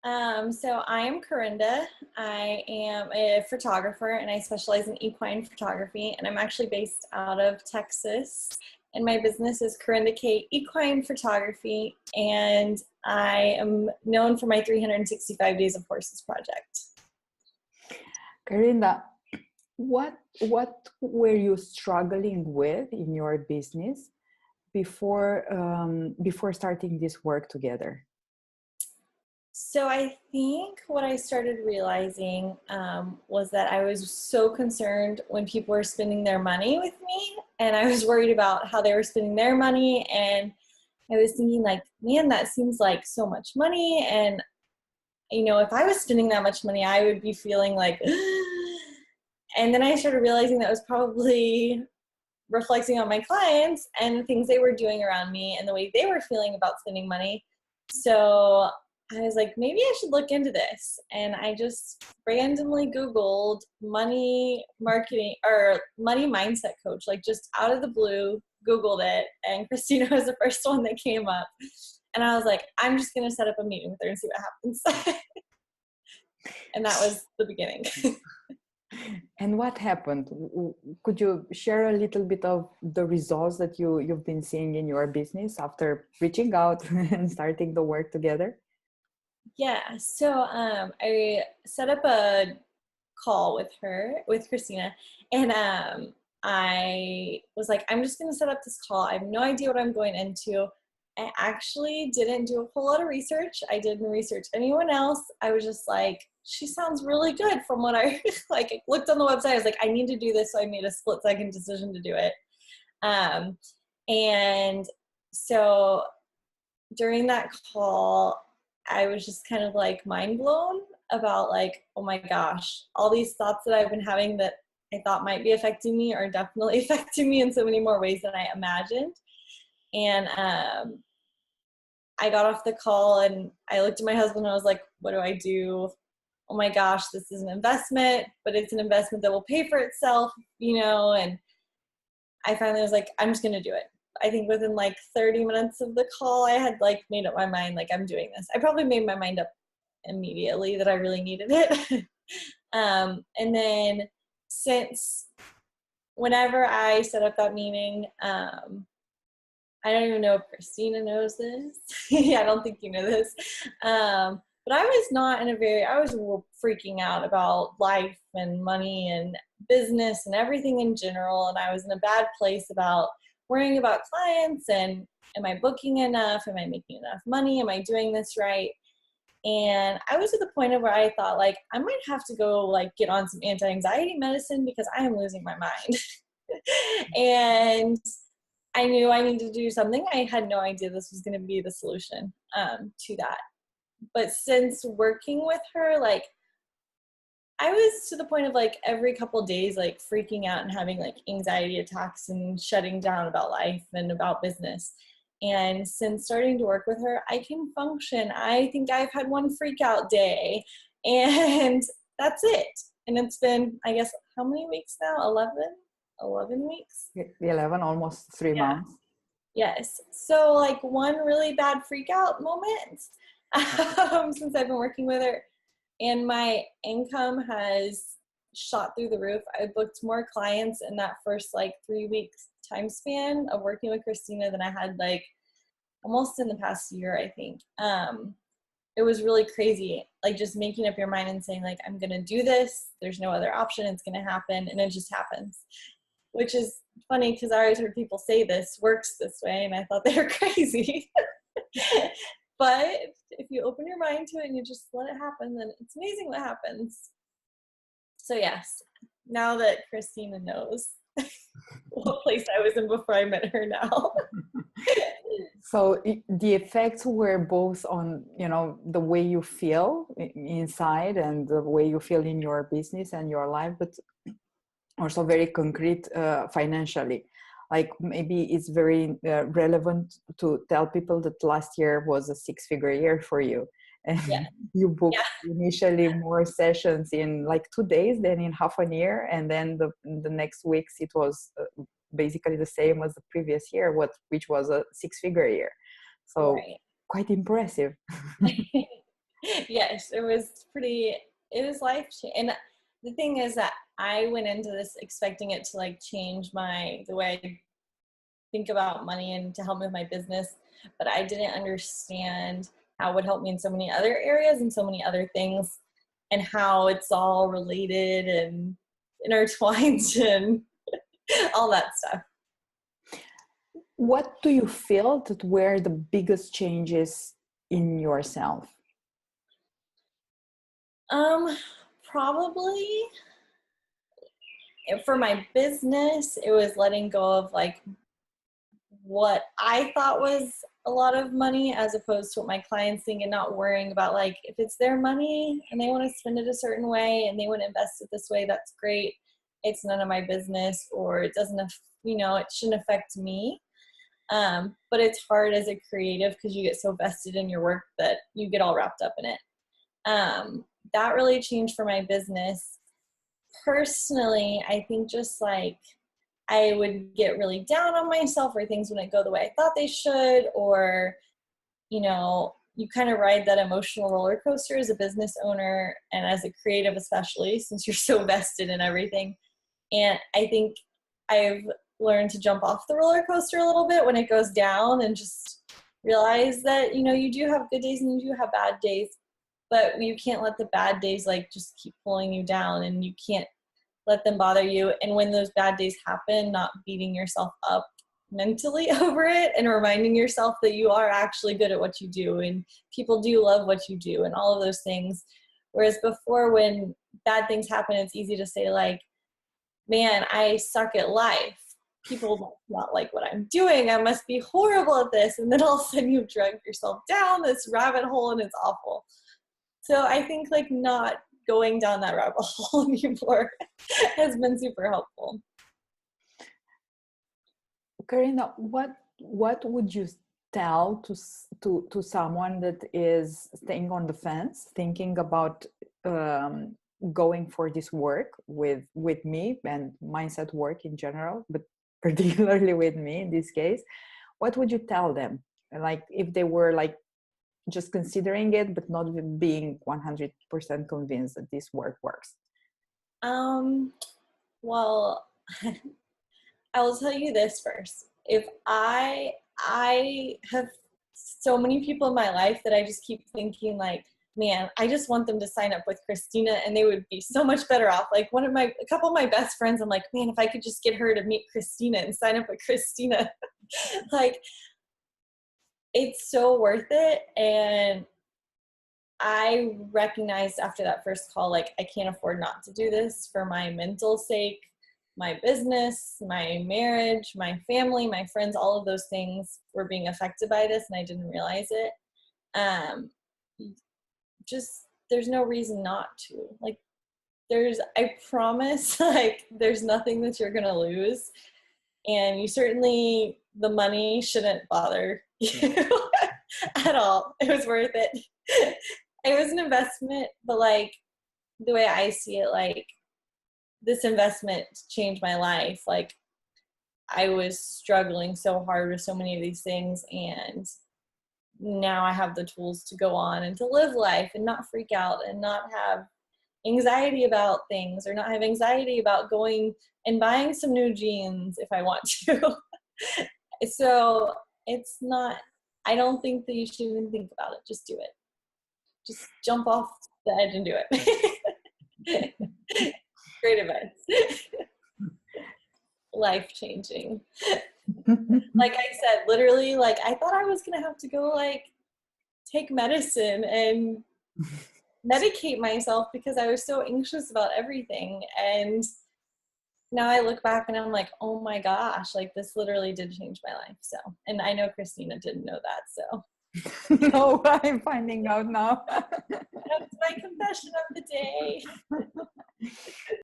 So I am Corinda. I am a photographer and I specialize in equine photography, and I'm actually based out of Texas. And my business is Corinda K Equine Photography, and I am known for my 365 Days of Horses project. Corinda, what were you struggling with in your business before starting this work together? So I think what I started realizing was that I was so concerned when people were spending their money with me, and I was worried about how they were spending their money, and I was thinking like, man, that seems like so much money, and if I was spending that much money, I would be feeling like and then I started realizing that was probably reflecting on my clients and the things they were doing around me and the way they were feeling about spending money. So I was like, maybe I should look into this. And I just randomly Googled money marketing or money mindset coach, like just out of the blue, Googled it. And Cristina was the first one that came up. And I was like, I'm just going to set up a meeting with her and see what happens. And that was the beginning. And what happened? Could you share a little bit of the results that you've been seeing in your business after reaching out and starting the work together? Yeah, so I set up a call with Cristina, and I was like, I'm just going to set up this call. I have no idea what I'm going into. I actually didn't do a whole lot of research. I didn't research anyone else. I was just like, she sounds really good from what I like looked on the website. I was like, I need to do this. So I made a split-second decision to do it. And so during that call, I was just kind of like mind blown about like, oh my gosh, all these thoughts that I've been having that I thought might be affecting me are definitely affecting me in so many more ways than I imagined. And I got off the call and I looked at my husband and I was like, what do I do? Oh my gosh, this is an investment, but it's an investment that will pay for itself, and I finally was like, I'm just going to do it. I think within like 30 minutes of the call, I had like made up my mind, like I'm doing this. I probably made my mind up immediately that I really needed it. And then since whenever I set up that meeting, I don't even know if Cristina knows this. Yeah, I don't think you know this. But I was not I was freaking out about life and money and business and everything in general. And I was in a bad place about worrying about clients and am I booking enough? Am I making enough money? Am I doing this right? And I was at the point of where I thought like, I might have to go like get on some anti-anxiety medicine because I am losing my mind. And I knew I needed to do something. I had no idea this was going to be the solution to that. But since working with her, like I was to the point of like every couple of days, like freaking out and having like anxiety attacks and shutting down about life and about business. And since starting to work with her, I can function. I think I've had one freak out day and that's it. And it's been, I guess, how many weeks now? 11 weeks? 11, almost 3 months. Yes. So like one really bad freak out moment since I've been working with her, and my income has shot through the roof. I booked more clients in that first like 3 weeks time span of working with Cristina than I had like almost in the past year, I think. It was really crazy, like just making up your mind and saying like, I'm going to do this. There's no other option. It's going to happen. And it just happens, which is funny because I always heard people say this works this way. And I thought they were crazy. But if you open your mind to it and you just let it happen, then it's amazing what happens. So yes, now that Cristina knows what place I was in before I met her now. So the effects were both on, the way you feel inside and the way you feel in your business and your life, but also very concrete financially. Like maybe it's very relevant to tell people that last year was a 6-figure year for you. And you booked initially more sessions in like 2 days than in half a year. And then the next weeks, it was basically the same as the previous year, which was a 6-figure year. So quite impressive. Yes, it was life changing. And the thing is that I went into this expecting it to like change the way I think about money and to help me with my business, but I didn't understand how it would help me in so many other areas and so many other things, and how it's all related and intertwined and all that stuff. What do you feel that were the biggest changes in yourself? Probably for my business, it was letting go of like what I thought was a lot of money as opposed to what my clients think, and not worrying about like, if it's their money and they want to spend it a certain way and they want to invest it this way, that's great. It's none of my business, or it doesn't, it shouldn't affect me. But it's hard as a creative because you get so vested in your work that you get all wrapped up in it. That really changed for my business. Personally, I think just like I would get really down on myself, or things wouldn't go the way I thought they should, or, you kind of ride that emotional roller coaster as a business owner and as a creative, especially since you're so vested in everything. And I think I've learned to jump off the roller coaster a little bit when it goes down, and just realize that, you do have good days and you do have bad days, but you can't let the bad days like just keep pulling you down, and you can't let them bother you. And when those bad days happen, not beating yourself up mentally over it, and reminding yourself that you are actually good at what you do and people do love what you do and all of those things. Whereas before, when bad things happen, it's easy to say like, man, I suck at life. People do not like what I'm doing. I must be horrible at this. And then all of a sudden you've dragged yourself down this rabbit hole and it's awful. So I think like not going down that rabbit hole anymore has been super helpful. Karina, what would you tell to someone that is staying on the fence, thinking about going for this work with me and mindset work in general, but particularly with me in this case? What would you tell them? Like if they were like just considering it, but not being 100% convinced that this work works? Well, I will tell you this first. If I have so many people in my life that I just keep thinking like, man, I just want them to sign up with Cristina and they would be so much better off. Like a couple of my best friends, I'm like, man, if I could just get her to meet Cristina and sign up with Cristina, like it's so worth it. And I recognized after that first call, like I can't afford not to do this for my mental sake, my business, my marriage, my family, my friends, all of those things were being affected by this and I didn't realize it. Just there's no reason not to. Like I promise, like there's nothing that you're gonna lose. And you certainly, the money shouldn't bother you at all. It was worth it. It was an investment, but like the way I see it, like this investment changed my life. Like I was struggling so hard with so many of these things, and now I have the tools to go on and to live life and not freak out and not have anxiety about things, or not have anxiety about going and buying some new jeans if I want to. So it's not, I don't think that you should even think about it. Just do it. Just jump off the edge and do it. Great advice. Life-changing. Like I said, literally, like I thought I was gonna have to go like take medicine and medicate myself because I was so anxious about everything. And now I look back and I'm like, oh my gosh, like this literally did change my life. So, and I know Cristina didn't know that, so. No, I'm finding out now. That's my confession of the day.